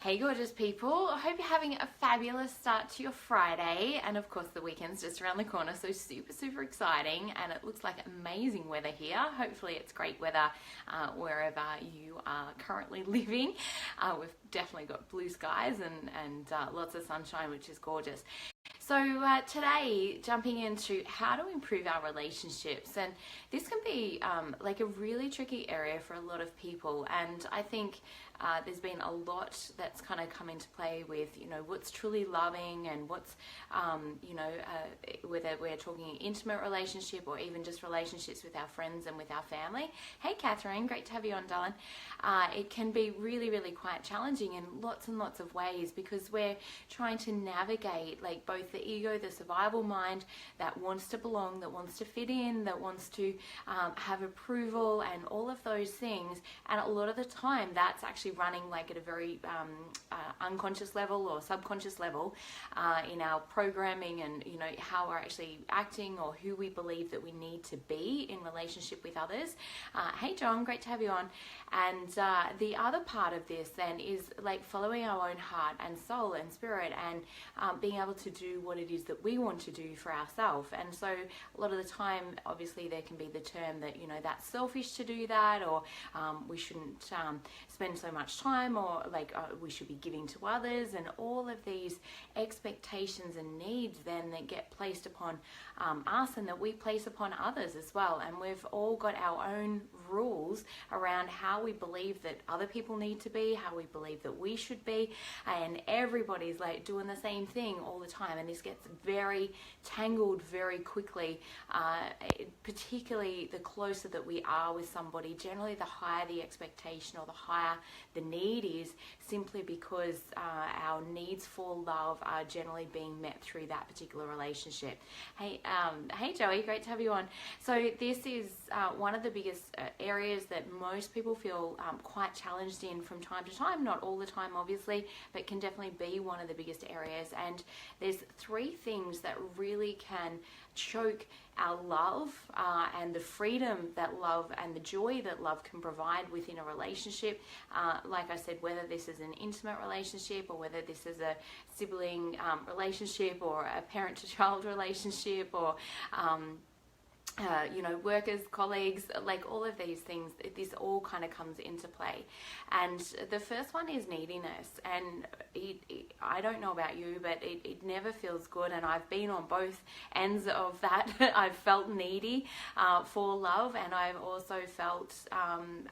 Hey gorgeous people, I hope you're having a fabulous start to your Friday, and of course the weekend's just around the corner, so super exciting, and it looks like amazing weather here. Hopefully it's great weather wherever you are currently living. We've definitely got blue skies and lots of sunshine, which is gorgeous. So today, jumping into how to improve our relationships, and this can be like a really tricky area for a lot of people, and I think there's been a lot that's kind of come into play with, what's truly loving and what's, whether we're talking intimate relationship or even just relationships with our friends and with our family. Hey Catherine, great to have you on, darling. It can be really quite challenging in lots and lots of ways because we're trying to navigate like both the ego, the survival mind that wants to belong, that wants to fit in, that wants to have approval and all of those things. And a lot of the time that's actually running like at a very unconscious level or subconscious level in our programming and how we're actually acting or who we believe that we need to be in relationship with others. Hey John, great to have you on. And the other part of this then is like following our own heart and soul and spirit and being able to do what it is that we want to do for ourselves. And so a lot of the time obviously there can be the term that that's selfish to do that, or we shouldn't spend so much time, or like we should be giving to others, and all of these expectations and needs then that get placed upon us and that we place upon others as well. And we've all got our own rules around how we believe that other people need to be, how we believe that we should be, and everybody's like doing the same thing all the time, and this gets very tangled very quickly, particularly the closer that we are with somebody. Generally the higher the expectation or the higher the need is, simply because our needs for love are generally being met through that particular relationship. Hey Joey, great to have you on. So this is one of the biggest areas that most people feel quite challenged in from time to time, not all the time obviously, but can definitely be one of the biggest areas. And there's three things that really can choke our love and the freedom that love and the joy that love can provide within a relationship. Like I said, whether this is an intimate relationship or whether this is a sibling relationship or a parent-to-child relationship or workers, colleagues, like all of these things, this all kind of comes into play. And the first one is neediness. And I don't know about you, but it never feels good. And I've been on both ends of that. I've felt needy for love, and I've also felt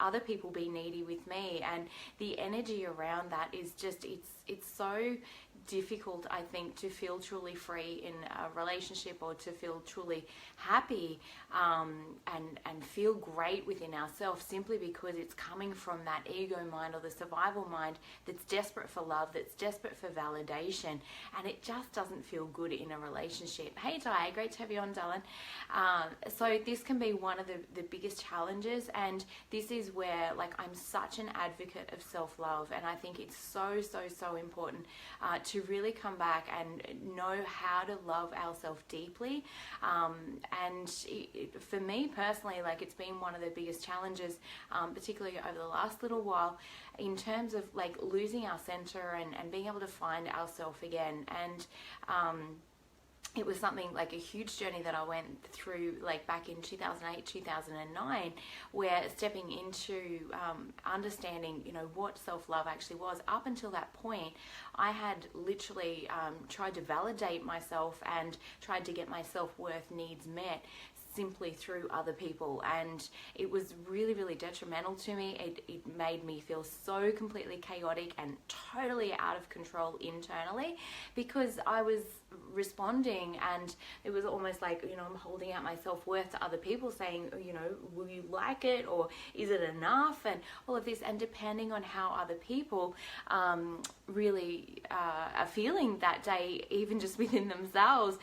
other people be needy with me. And the energy around that is just, it's so difficult, I think, to feel truly free in a relationship or to feel truly happy and feel great within ourselves, simply because it's coming from that ego mind or the survival mind that's desperate for love, that's desperate for validation, and it just doesn't feel good in a relationship. Hey Di, great to have you on, darling. So this can be one of the biggest challenges, and this is where like I'm such an advocate of self-love, and I think it's so important to really come back and know how to love ourselves deeply. And for me personally, like it's been one of the biggest challenges, particularly over the last little while, in terms of like losing our center and being able to find ourselves again. And it was something like a huge journey that I went through like back in 2008, 2009, where stepping into understanding, what self-love actually was. Up until that point, I had literally tried to validate myself and tried to get my self-worth needs met simply through other people, and it was really detrimental to me. It made me feel so completely chaotic and totally out of control internally, because I was responding, and it was almost like, I'm holding out my self-worth to other people, saying, will you like it, or is it enough, and all of this. And depending on how other people really are feeling that day, even just within themselves,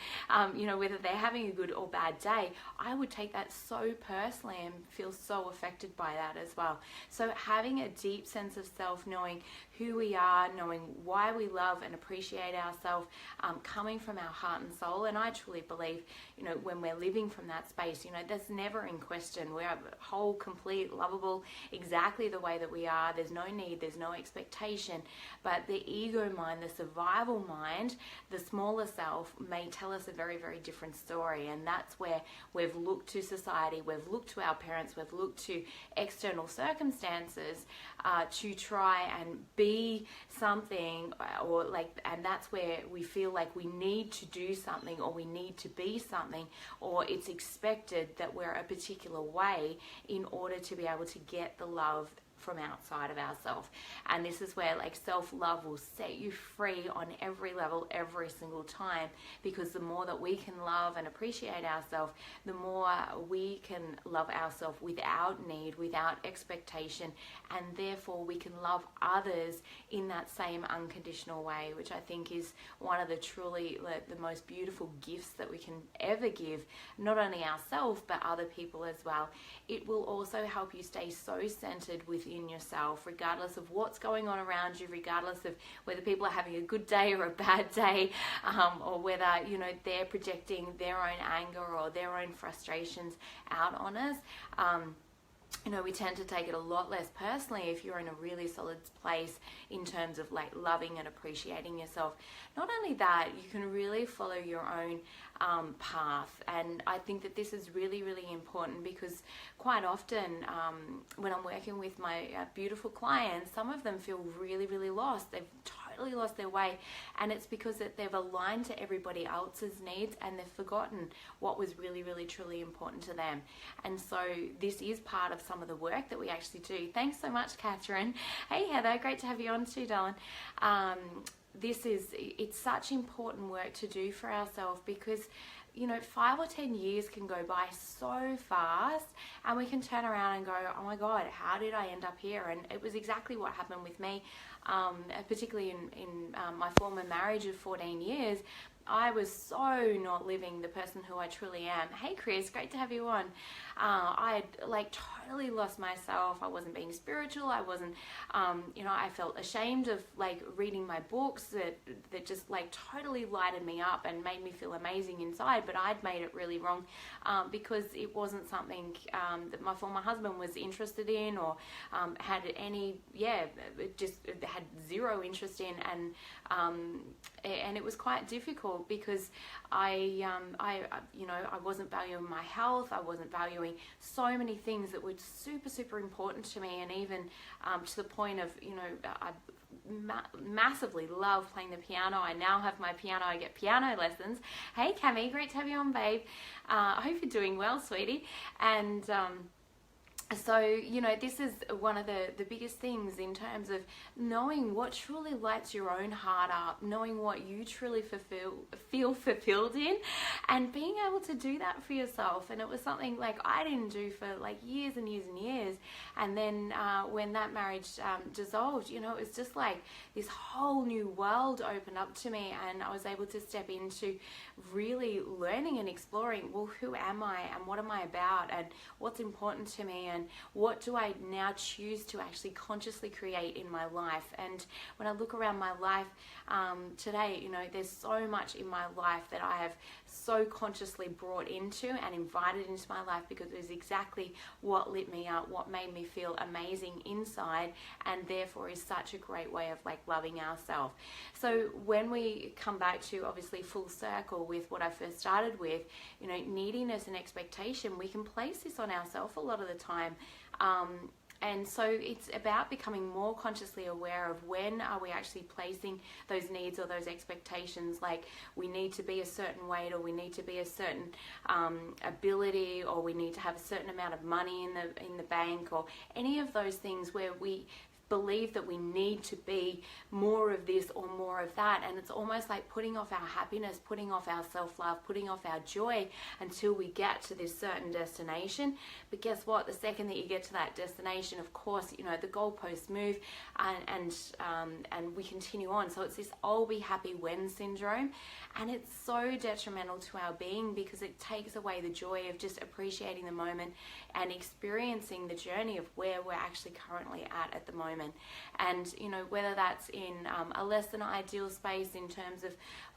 whether they're having a good or bad day, I would take that so personally and feel so affected by that as well. So having a deep sense of self, knowing who we are, knowing why we love and appreciate ourselves, coming from our heart and soul. And I truly believe, when we're living from that space, that's never in question. We're whole, complete, lovable, exactly the way that we are. There's no need, there's no expectation. But the ego mind, the survival mind, the smaller self may tell us a very, very different story. And that's where we've looked to society, we've looked to our parents, we've looked to external circumstances to try and be something, and that's where we feel like we need to do something, or we need to be something, or it's expected that we're a particular way in order to be able to get the love from outside of ourselves. And this is where self-love will set you free on every level, every single time, because the more that we can love and appreciate ourselves, the more we can love ourselves without need, without expectation, and therefore we can love others in that same unconditional way, which I think is one of the truly the most beautiful gifts that we can ever give, not only ourselves but other people as well. It will also help you stay so centered within yourself, regardless of what's going on around you, regardless of whether people are having a good day or a bad day, or whether they're projecting their own anger or their own frustrations out on us. We tend to take it a lot less personally if you're in a really solid place in terms of loving and appreciating yourself. Not only that, you can really follow your own path. And I think that this is really, really important, because quite often when I'm working with my beautiful clients, some of them feel really, really lost. They've totally lost their way, and it's because that they've aligned to everybody else's needs and they've forgotten what was really, really, truly important to them. And so this is part of some of the work that we actually do. Thanks so much, Catherine. Hey, Heather, great to have you on too, darling. It's such important work to do for ourselves, because 5 or 10 years can go by so fast, and we can turn around and go, oh my God, how did I end up here? And it was exactly what happened with me, particularly in my former marriage of 14 years. I was so not living the person who I truly am. Hey Chris, great to have you on. I had totally lost myself. I wasn't being spiritual. I wasn't, I felt ashamed of reading my books that just totally lighted me up and made me feel amazing inside, but I'd made it really wrong because it wasn't something that my former husband was interested in or had any, just had zero interest in, and it was quite difficult because I wasn't valuing my health. I wasn't valuing so many things that were super, super important to me, and even to the point of, I massively love playing the piano. I now have my piano. I get piano lessons. Hey Cami, great to have you on, babe. I hope you're doing well, sweetie. And so, this is one of the biggest things in terms of knowing what truly lights your own heart up, knowing what you truly feel fulfilled in, and being able to do that for yourself. And it was something I didn't do for years and years and years. And then when that marriage dissolved, it was just this whole new world opened up to me, and I was able to step into really learning and exploring, well, who am I and what am I about and what's important to me, and what do I now choose to actually consciously create in my life. And when I look around my life today, there's so much in my life that I have so consciously brought into and invited into my life, because it was exactly what lit me up, what made me feel amazing inside, and therefore is such a great way of loving ourselves. So when we come back to obviously full circle with what I first started with, neediness and expectation, we can place this on ourselves a lot of the time. And so it's about becoming more consciously aware of when are we actually placing those needs or those expectations, we need to be a certain weight, or we need to be a certain ability, or we need to have a certain amount of money in the bank, or any of those things where we believe that we need to be more of this or more of that, and it's almost like putting off our happiness, putting off our self-love, putting off our joy until we get to this certain destination. But guess what? The second that you get to that destination, of course, the goalposts move, and we continue on. So it's this "I'll be happy when" syndrome, and it's so detrimental to our being because it takes away the joy of just appreciating the moment and experiencing the journey of where we're actually currently at the moment. And whether that's in a less than ideal space in terms of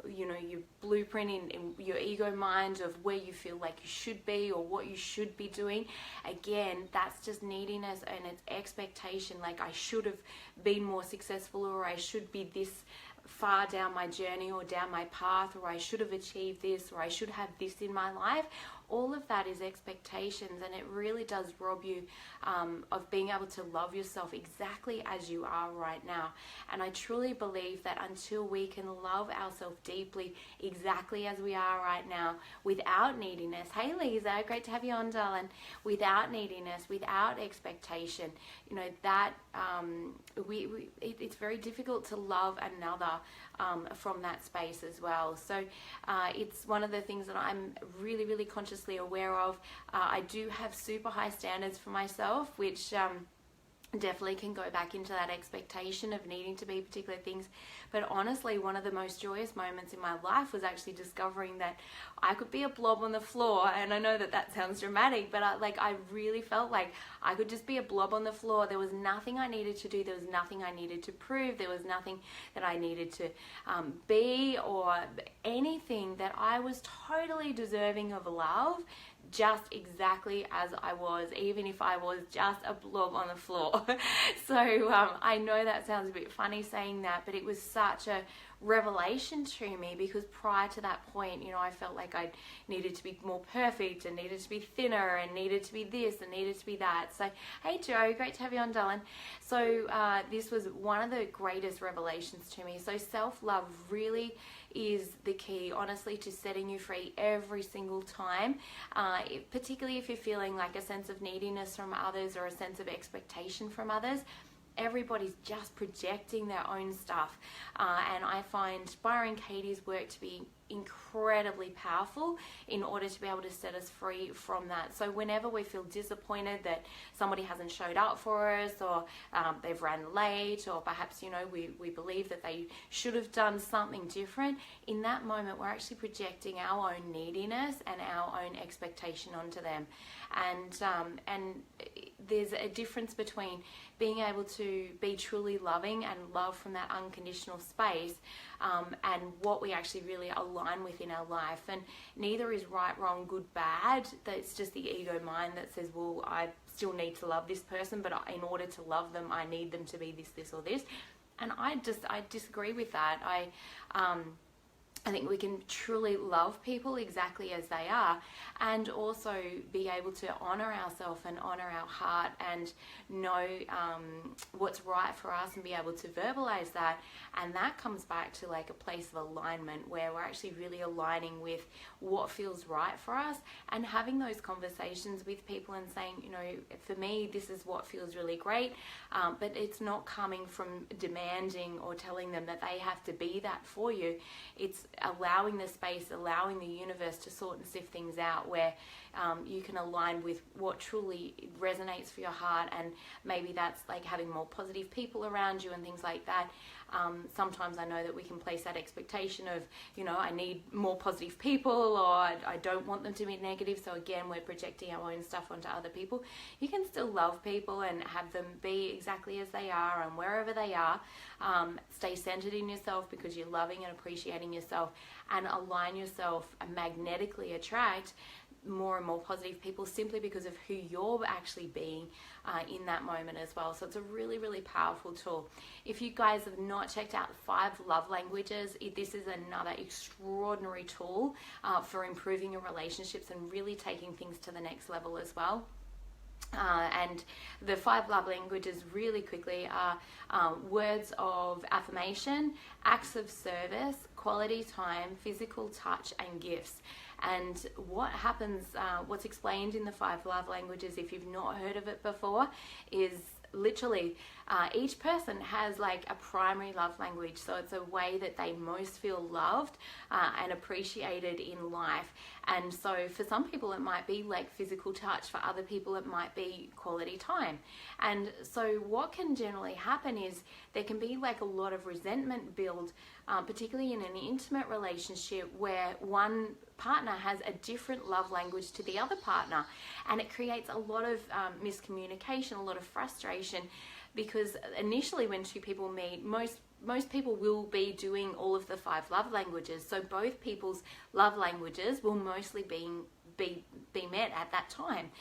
your blueprint in your ego mind of where you feel like you should be or what you should be doing, again, that's just neediness and it's expectation, like I should have been more successful, or I should be this far down my journey or down my path, or I should have achieved this, or I should have this in my life. All of that is expectations, and it really does rob you of being able to love yourself exactly as you are right now. And I truly believe that until we can love ourselves deeply exactly as we are right now, without neediness — hey Lisa, great to have you on, darling — without neediness, without expectation, that it's very difficult to love another from that space as well. So it's one of the things that I'm really, really consciously aware of. I do have super high standards for myself, which definitely can go back into that expectation of needing to be particular things. But honestly, one of the most joyous moments in my life was actually discovering that I could be a blob on the floor. And I know that sounds dramatic, but I really felt like I could just be a blob on the floor. There was nothing I needed to do. There was nothing I needed to prove. There was nothing that I needed to be, or anything. That I was totally deserving of love, just exactly as I was, even if I was just a blob on the floor. So I know that sounds a bit funny saying that, but it was such a revelation to me, because prior to that point, I felt like I needed to be more perfect and needed to be thinner and needed to be this and needed to be that. So hey Joe, great to have you on, darling. So this was one of the greatest revelations to me. So self-love really is the key, honestly, to setting you free every single time, particularly if you're feeling like a sense of neediness from others or a sense of expectation from others. Everybody's just projecting their own stuff, and I find Byron Katie's work to be incredibly powerful in order to be able to set us free from that. So whenever we feel disappointed that somebody hasn't showed up for us, or they've ran late, or perhaps we believe that they should have done something different, in that moment we're actually projecting our own neediness and our own expectation onto them. And there's a difference between being able to be truly loving and love from that unconditional space, and what we actually really align with in our life. And neither is right, wrong, good, bad. That's just the ego mind that says, well, I still need to love this person, but in order to love them, I need them to be this, this, or this. And I disagree with that. I think we can truly love people exactly as they are, and also be able to honor ourselves and honor our heart and know what's right for us and be able to verbalize that. And that comes back to like a place of alignment where we're actually really aligning with what feels right for us, and having those conversations with people and saying, for me, this is what feels really great, but it's not coming from demanding or telling them that they have to be that for you. It's allowing the space, allowing the universe to sort and sift things out where you can align with what truly resonates for your heart. And maybe that's like having more positive people around you and things like that. Sometimes I know that we can place that expectation of, I need more positive people, or I don't want them to be negative. So again, we're projecting our own stuff onto other people. You can still love people and have them be exactly as they are and wherever they are. Stay centered in yourself because you're loving and appreciating yourself, and align yourself and magnetically attract more and more positive people simply because of who you're actually being in that moment as well. So it's a really, really powerful tool. If you guys have not checked out 5 love languages, this is another extraordinary tool for improving your relationships and really taking things to the next level as well. And the 5 love languages really quickly are words of affirmation, acts of service, quality time, physical touch, and gifts. And what happens, what's explained in the 5 love languages, if you've not heard of it before, is literally each person has like a primary love language. So it's a way that they most feel loved and appreciated in life. And so for some people it might be like physical touch, for other people it might be quality time. And so what can generally happen is there can be like a lot of resentment build, particularly in an intimate relationship where one partner has a different love language to the other partner, and it creates a lot of miscommunication, a lot of frustration, because initially when two people meet, most people will be doing all of the 5 love languages. So both people's love languages will mostly be met at that time.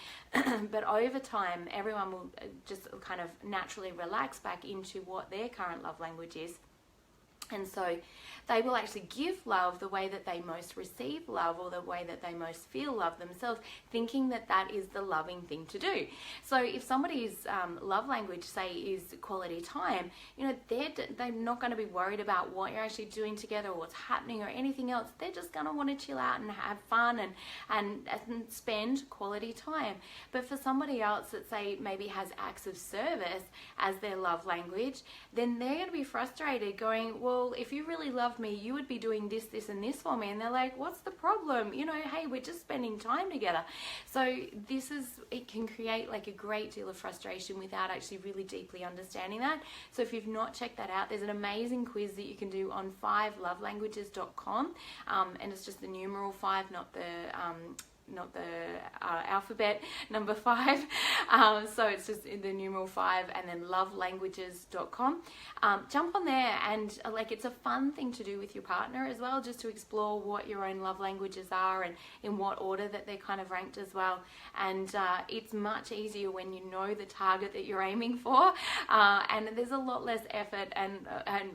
But over time, everyone will just kind of naturally relax back into what their current love language is. And so they will actually give love the way that they most receive love, or the way that they most feel love themselves, thinking that that is the loving thing to do. So if somebody's love language, say, is quality time, you know, they're not going to be worried about what you're actually doing together or what's happening or anything else. They're just going to want to chill out and have fun and spend quality time. But for somebody else that, say, maybe has acts of service as their love language, then they're going to be frustrated going, well, if you really love me, you would be doing this, this, and this for me. And they're like, what's the problem? You know, hey, we're just spending time together. So it can create like a great deal of frustration without actually really deeply understanding that. So if you've not checked that out, there's an amazing quiz that you can do on 5lovelanguages.com, and it's just the numeral 5, not the alphabet number 5. So it's just in the numeral 5, and then lovelanguages.com. Jump on there, and like, it's a fun thing to do with your partner as well, just to explore what your own love languages are and in what order that they're kind of ranked as well. And it's much easier when you know the target that you're aiming for, and there's a lot less effort, and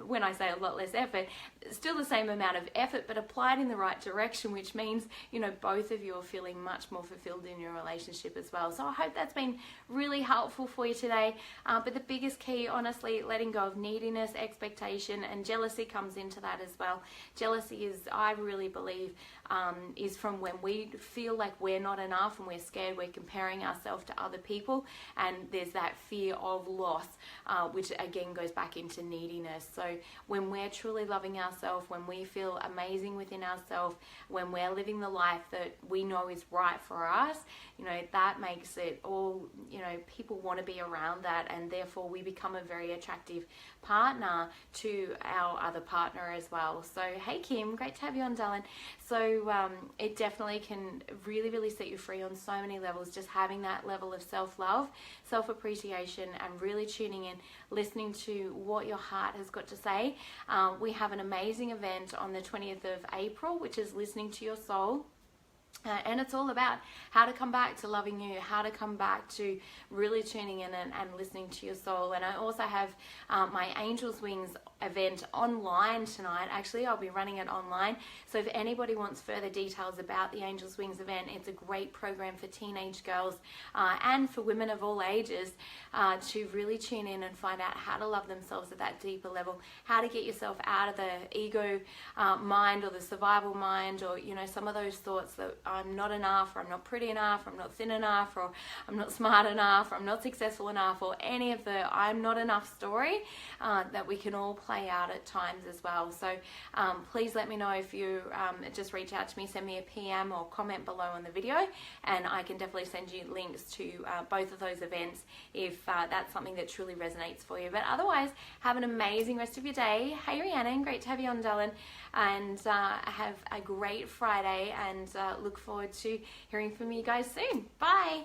when I say a lot less effort, still the same amount of effort, but applied in the right direction, which means, you know, both of you are feeling much more fulfilled in your relationship as well. So I hope that's been really helpful for you today. But the biggest key, honestly, letting go of neediness, expectation, and jealousy comes into that as well. Jealousy is, I really believe, is from when we feel like we're not enough and we're scared, we're comparing ourselves to other people, and there's that fear of loss, which again goes back into neediness. So when we're truly loving ourselves, when we feel amazing within ourselves, when we're living the life that we know is right for us, you know, that makes it all, you know, people want to be around that, and therefore we become a very attractive partner to our other partner as well. So hey Kim, great to have you on, darling. So it definitely can really, really set you free on so many levels, just having that level of self-love, self-appreciation, and really tuning in, listening to what your heart has got to say. We have an amazing event on the 20th of April, which is Listening to Your Soul. And it's all about how to come back to loving you, how to come back to really tuning in and listening to your soul. And I also have my Angel's Wings event online tonight. Actually, I'll be running it online. So if anybody wants further details about the Angel's Wings event, it's a great program for teenage girls and for women of all ages to really tune in and find out how to love themselves at that deeper level, how to get yourself out of the ego mind or the survival mind, or, you know, some of those thoughts that I'm not enough, or I'm not pretty enough, or I'm not thin enough, or I'm not smart enough, or I'm not successful enough, or any of the I'm not enough story that we can all play out at times as well. So please let me know if you just reach out to me, send me a PM or comment below on the video, and I can definitely send you links to both of those events if that's something that truly resonates for you. But otherwise, have an amazing rest of your day. Hey Rhiannon, great to have you on, darling, and have a great Friday, and look forward to hearing from you guys soon. Bye.